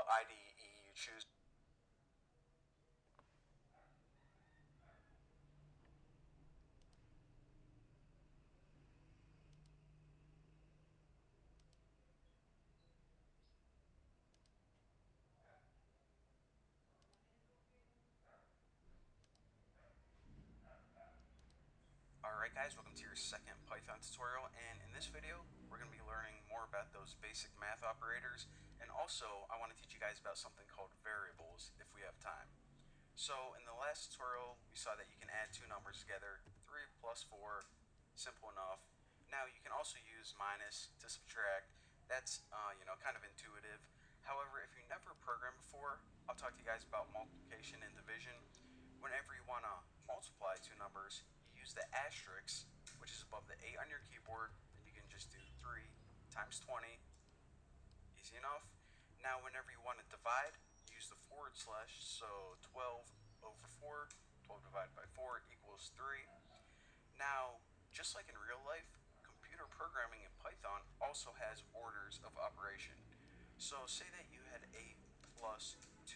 IDE you choose. Alright guys, welcome to your second Python tutorial, and in this video we're going to be learning more about those basic math operators, and also I want to teach you guys about something called variables if we have time. So in the last tutorial we saw that you can add two numbers together, 3 plus 4, simple enough. Now you can also use minus to subtract. That's kind of intuitive. However, if you never programmed before, I'll talk to you guys about multiplication and division. Whenever you want to multiply two numbers, you use the asterisk, which is above the 8 on your keyboard, and you can just do 3 times 20. Easy enough. Now whenever you want to divide, use the forward slash, so 12 over 4, 12 divided by 4 equals 3. Now, just like in real life, computer programming in Python also has orders of operation. So say that you had 8 plus 2